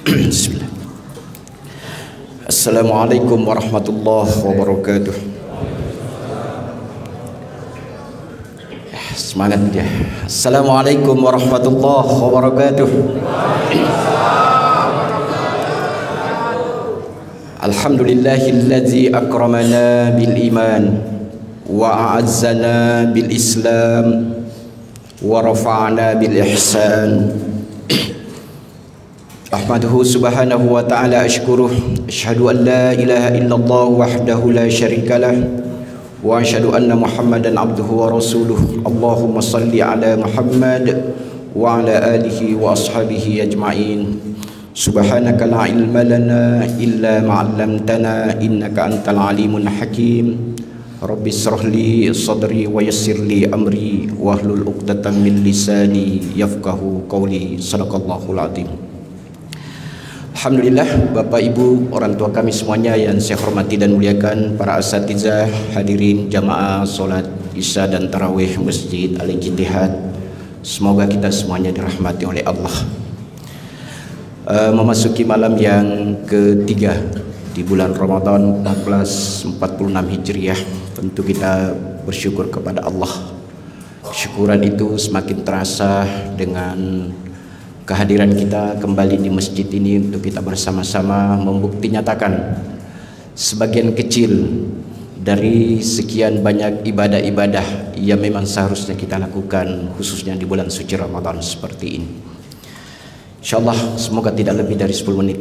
Bismillah. Assalamualaikum warahmatullahi wabarakatuh. Semangat dia. Assalamualaikum warahmatullahi wabarakatuh. Alhamdulillahilladzi akramana bil iman wa a'azzana bil islam wa rafa'ana bil ihsan. Ahmaduhu subhanahu wa ta'ala ashkuruh. Ashhadu an la ilaha illallah wahdahu la syarikalah wa ashhadu anna Muhammadan abduhu wa rasuluh. Allahumma salli ala Muhammad wa ala alihi wa ashabihi ajma'in. Subhanaka la ilma lana illa ma 'allamtana innaka antal alimul hakim. Rabbi israh li sadri wa yassir li amri wahlul 'uqdatam min lisani yafqahu qawli. Shadaqallahul azim. Alhamdulillah, Bapak Ibu, orang tua kami semuanya yang saya hormati dan muliakan, para asatizah, hadirin jamaah solat Isya dan Tarawih Masjid Al-Ittihad. Semoga kita semuanya dirahmati oleh Allah. Memasuki malam yang ketiga di bulan Ramadan 1446 Hijriah, tentu kita bersyukur kepada Allah. Syukuran itu semakin terasa dengan kehadiran kita kembali di masjid ini untuk kita bersama-sama membukti nyatakan sebagian kecil dari sekian banyak ibadah-ibadah yang memang seharusnya kita lakukan, khususnya di bulan suci Ramadan seperti ini. InsyaAllah semoga tidak lebih dari 10 menit.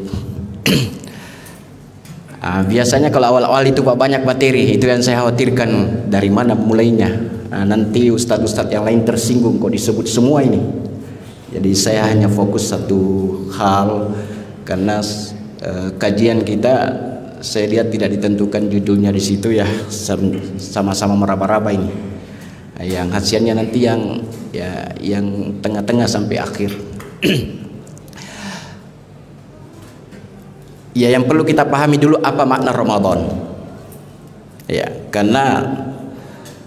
Biasanya kalau awal-awal itu banyak materi, itu yang saya khawatirkan dari mana mulainya. Nanti ustadz-ustadz yang lain tersinggung kok disebut semua ini. Jadi saya hanya fokus satu hal, karena kajian kita saya lihat tidak ditentukan judulnya di situ ya, sama-sama meraba-raba ini. Yang hasilnya nanti yang tengah-tengah sampai akhir. Ya, yang perlu kita pahami dulu apa makna Ramadan. Ya, karena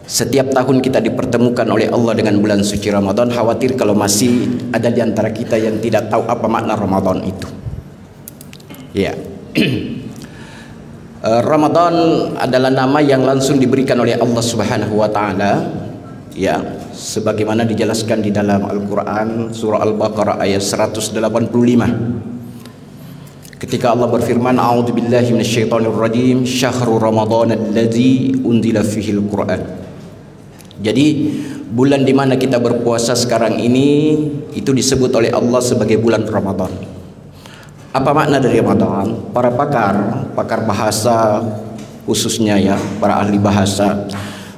setiap tahun kita dipertemukan oleh Allah dengan bulan suci Ramadan. Khawatir kalau masih ada di antara kita yang tidak tahu apa makna Ramadan itu. Ya. Ramadan adalah nama yang langsung diberikan oleh Allah Subhanahu wa taala, ya, sebagaimana dijelaskan di dalam Al-Qur'an surah Al-Baqarah ayat 185. Ketika Allah berfirman, a'udzubillahi minasyaitonirrajim, syahrul ramadhan alladzi unzila fihil Qur'an. Jadi bulan di mana kita berpuasa sekarang ini itu disebut oleh Allah sebagai bulan Ramadan. Apa makna dari Ramadan? Para pakar bahasa khususnya ya, para ahli bahasa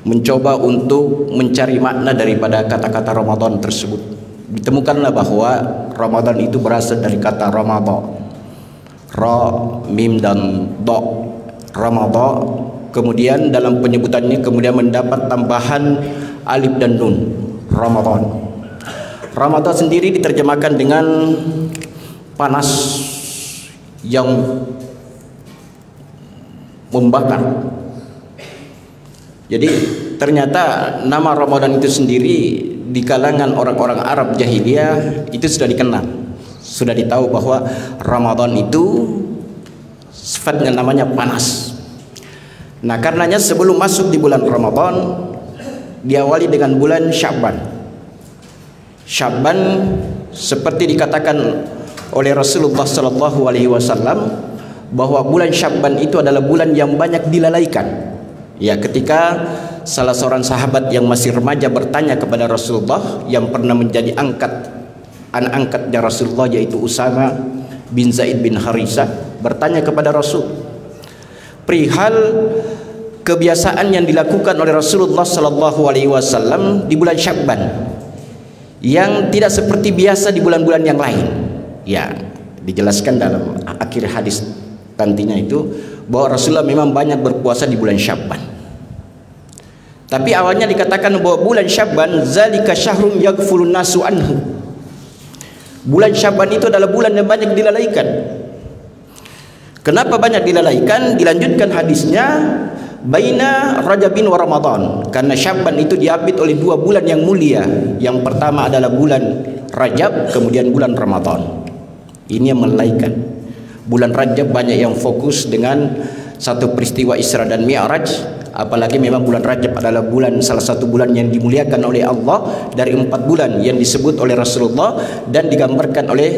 mencoba untuk mencari makna daripada kata-kata Ramadan tersebut. Ditemukanlah bahwa Ramadan itu berasal dari kata Ramadhan. Ra, mim dan do. Ramadhan. Kemudian dalam penyebutannya kemudian mendapat tambahan alif dan nun. Ramadan. Ramadan sendiri diterjemahkan dengan panas yang membakar. Jadi ternyata nama Ramadan itu sendiri di kalangan orang-orang Arab jahiliyah itu sudah dikenal. Sudah ditahu bahwa Ramadan itu sifatnya namanya panas. Nah, karenanya sebelum masuk di bulan Ramadan diawali dengan bulan Sya'ban. Sya'ban seperti dikatakan oleh Rasulullah sallallahu alaihi wasallam bahwa bulan Sya'ban itu adalah bulan yang banyak dilalaikan. Ya, ketika salah seorang sahabat yang masih remaja bertanya kepada Rasulullah yang pernah menjadi anak angkatnya Rasulullah, yaitu Usama bin Zaid bin Harisah, bertanya kepada Rasul perihal kebiasaan yang dilakukan oleh Rasulullah sallallahu alaihi wasallam di bulan Sya'ban yang tidak seperti biasa di bulan-bulan yang lain. Ya, dijelaskan dalam akhir hadis nantinya itu bahwa Rasulullah memang banyak berpuasa di bulan Sya'ban. Tapi awalnya dikatakan bahwa bulan Sya'ban zalika syahrun yaghfulun nasu anhu. Bulan Sya'ban itu adalah bulan yang banyak dilalaikan. Kenapa banyak dilalaikan? Dilanjutkan hadisnya, baina Rajabin wa Ramadan, karena Sya'ban itu diapit oleh dua bulan yang mulia. Yang pertama adalah bulan Rajab, kemudian bulan Ramadan. Ini yang melalaikan. Bulan Rajab banyak yang fokus dengan satu peristiwa Isra dan Mi'raj, apalagi memang bulan Rajab adalah salah satu bulan yang dimuliakan oleh Allah dari 4 bulan yang disebut oleh Rasulullah dan digambarkan oleh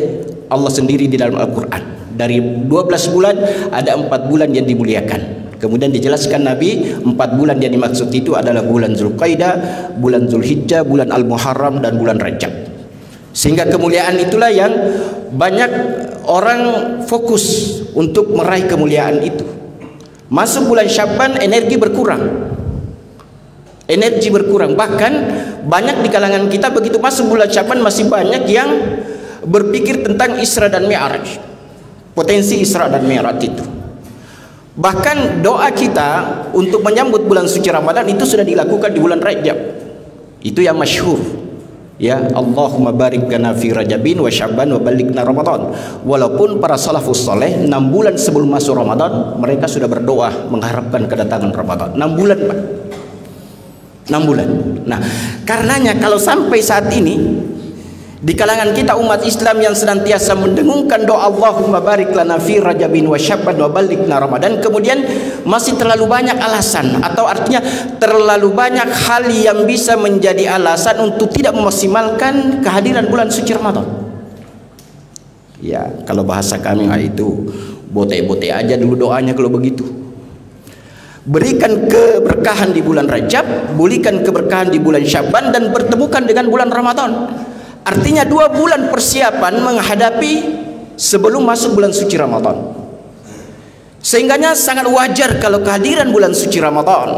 Allah sendiri di dalam Al-Quran. Dari 12 bulan ada 4 bulan yang dimuliakan. Kemudian dijelaskan Nabi 4 bulan yang dimaksud itu adalah bulan Zulqaidah, bulan Zulhijjah, bulan Al-Muharram dan bulan Rajab. Sehingga kemuliaan itulah yang banyak orang fokus untuk meraih kemuliaan itu. Masuk bulan Sya'ban energi berkurang. Energi berkurang. Bahkan banyak di kalangan kita begitu masuk bulan Sya'ban masih banyak yang berpikir tentang Isra dan Mi'raj. Potensi Isra dan Mi'raj itu. Bahkan doa kita untuk menyambut bulan suci Ramadan itu sudah dilakukan di bulan Rajab. Itu yang masyhur. Ya, Allahumma barik lana fi Rajabin wa Sya'ban wa balighna Ramadan. Walaupun para salafus saleh 6 bulan sebelum masuk Ramadan mereka sudah berdoa mengharapkan kedatangan Ramadan. 6 bulan, Pak. 6 bulan. Nah, karenanya kalau sampai saat ini di kalangan kita umat Islam yang senantiasa mendengungkan doa Allahumma barik lana fi Rajabin wa Sya'ban wa balighna Ramadan, kemudian masih terlalu banyak alasan, atau artinya terlalu banyak hal yang bisa menjadi alasan untuk tidak memaksimalkan kehadiran bulan suci Ramadan. Ya, kalau bahasa kami itu bote-bote aja dulu doanya kalau begitu. Berikan keberkahan di bulan Rajab, berikan keberkahan di bulan Sya'ban, dan pertemukan dengan bulan Ramadan. Artinya 2 bulan persiapan menghadapi sebelum masuk bulan suci Ramadan. Sehingganya sangat wajar kalau kehadiran bulan suci Ramadan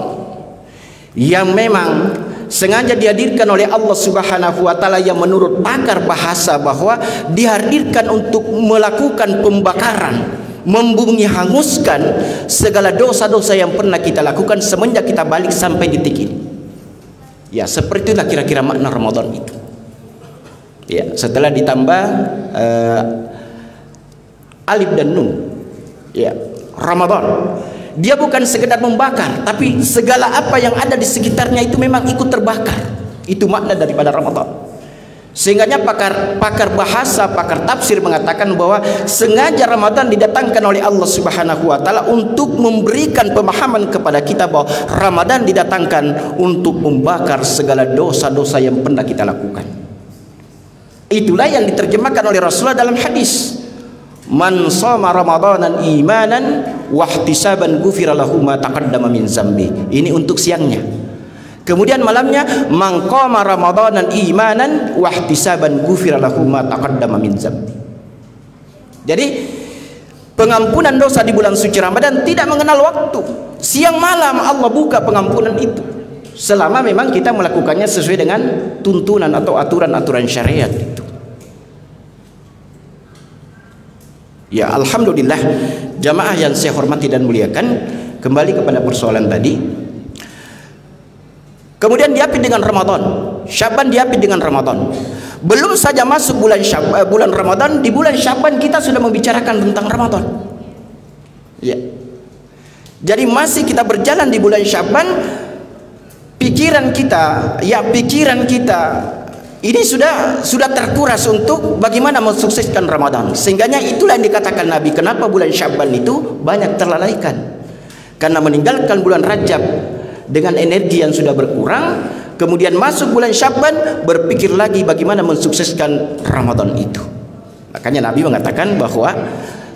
yang memang sengaja dihadirkan oleh Allah Subhanahu wa taala, yang menurut pakar bahasa bahwa dihadirkan untuk melakukan pembakaran, membumi hanguskan segala dosa-dosa yang pernah kita lakukan semenjak kita balik sampai detik ini. Ya, seperti itulah kira-kira makna Ramadan itu. Ya, setelah ditambah alif dan nun, ya, Ramadan, dia bukan sekedar membakar, tapi segala apa yang ada di sekitarnya itu memang ikut terbakar. Itu makna daripada Ramadan. Sehingganya pakar bahasa, pakar tafsir mengatakan bahwa sengaja Ramadan didatangkan oleh Allah Subhanahu wa taala untuk memberikan pemahaman kepada kita bahwa Ramadan didatangkan untuk membakar segala dosa-dosa yang pernah kita lakukan. Itulah yang diterjemahkan oleh Rasulullah dalam hadis, man shoma ramadanan imanan wa ihtisaban ghufira lahu ma taqaddama min zambi. Ini untuk siangnya. Kemudian malamnya, man qama ramadanan imanan wa ihtisaban ghufira lahu ma taqaddama min zambi. Jadi pengampunan dosa di bulan suci Ramadan tidak mengenal waktu. Siang malam Allah buka pengampunan itu, selama memang kita melakukannya sesuai dengan tuntunan atau aturan-aturan syariat itu. Ya, alhamdulillah jamaah yang saya hormati dan muliakan, kembali kepada persoalan tadi. Kemudian diapit dengan Ramadan, Sya'ban diapit dengan Ramadan. Belum saja masuk bulan Ramadan, di bulan Sya'ban kita sudah membicarakan tentang Ramadan. Ya. Jadi masih kita berjalan di bulan Sya'ban, pikiran kita ini sudah terkuras untuk bagaimana mensukseskan Ramadan. Sehingganya itulah yang dikatakan Nabi, kenapa bulan Sya'ban itu banyak terlalaikan, karena meninggalkan bulan Rajab dengan energi yang sudah berkurang, kemudian masuk bulan Sya'ban berpikir lagi bagaimana mensukseskan Ramadan itu. Makanya Nabi mengatakan bahwa,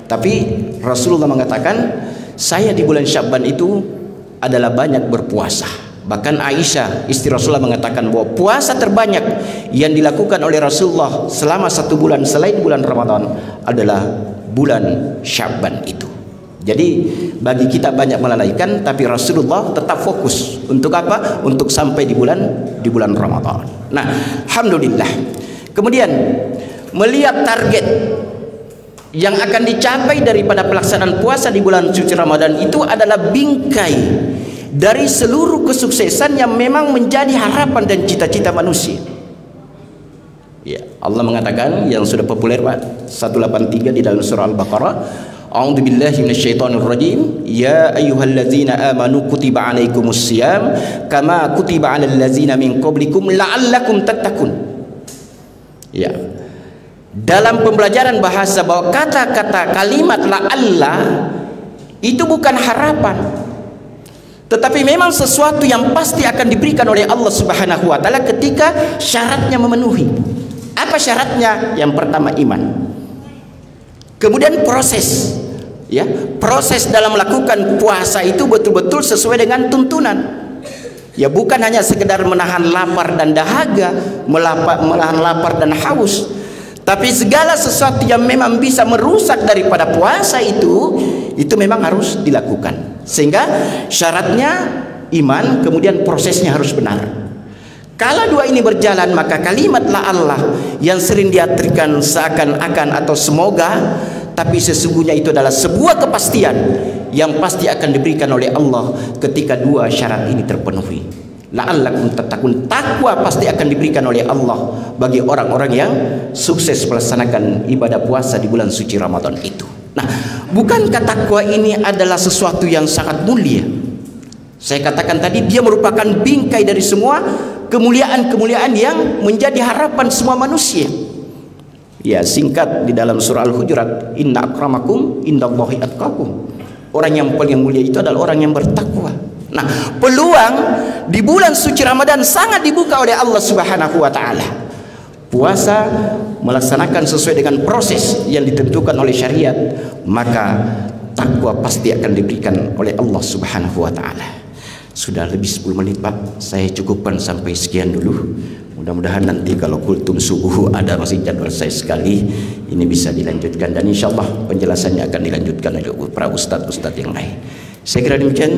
tapi Rasulullah mengatakan, saya di bulan Sya'ban itu adalah banyak berpuasa. Bahkan Aisyah istri Rasulullah mengatakan bahwa puasa terbanyak yang dilakukan oleh Rasulullah selama 1 bulan selain bulan Ramadan adalah bulan Sya'ban itu. Jadi bagi kita banyak melalaikan, tapi Rasulullah tetap fokus untuk apa? Untuk sampai di bulan Ramadan. Nah, alhamdulillah. Kemudian melihat target yang akan dicapai daripada pelaksanaan puasa di bulan suci Ramadan itu adalah bingkai dari seluruh kesuksesan yang memang menjadi harapan dan cita-cita manusia. Ya, Allah mengatakan yang sudah populer Pak, 183 di dalam surah Al-Baqarah, A'udzubillahi minasyaitonirrajim, ya ayyuhallazina amanu kutiba alaikumus syiyam kama kutiba alal ladzina min qablikum la'allakum tattaqun. Ya. dalam pembelajaran bahasa bahwa kata-kata kalimat la'alla itu bukan harapan, tetapi memang sesuatu yang pasti akan diberikan oleh Allah Subhanahu wa taala ketika syaratnya memenuhi. Apa syaratnya? Yang pertama iman. Kemudian proses, ya, proses dalam melakukan puasa itu betul-betul sesuai dengan tuntunan. Ya, bukan hanya sekedar menahan lapar dan dahaga, menahan lapar dan haus, tapi segala sesuatu yang memang bisa merusak daripada puasa itu memang harus dilakukan. Sehingga syaratnya iman, kemudian prosesnya harus benar. Kalau dua ini berjalan, maka kalimat la'allah yang sering diartikan seakan-akan atau semoga, tapi sesungguhnya itu adalah sebuah kepastian yang pasti akan diberikan oleh Allah ketika dua syarat ini terpenuhi. La'allakum tattaqun, takwa pasti akan diberikan oleh Allah bagi orang-orang yang sukses melaksanakan ibadah puasa di bulan suci Ramadan itu. Nah, bukankah takwa ini adalah sesuatu yang sangat mulia? Saya katakan tadi, dia merupakan bingkai dari semua kemuliaan-kemuliaan yang menjadi harapan semua manusia. Ya, singkat di dalam surah Al-Hujurat, inna akramakum indallahi atqakum. Orang yang paling mulia itu adalah orang yang bertakwa. Nah, peluang di bulan suci Ramadan sangat dibuka oleh Allah Subhanahu wa taala. Puasa melaksanakan sesuai dengan proses yang ditentukan oleh syariat, maka takwa pasti akan diberikan oleh Allah Subhanahu wa taala. Sudah lebih 10 menit Pak, saya cukupkan sampai sekian dulu. Mudah-mudahan nanti kalau kultum subuh ada masih jadwal saya sekali, ini bisa dilanjutkan, dan insya Allah penjelasannya akan dilanjutkan oleh para ustadz-ustadz yang lain. Saya kira demikian.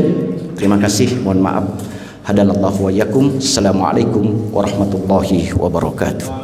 Terima kasih, mohon maaf. Hadanallahu wa iyyakum. Assalamualaikum warahmatullahi wabarakatuh.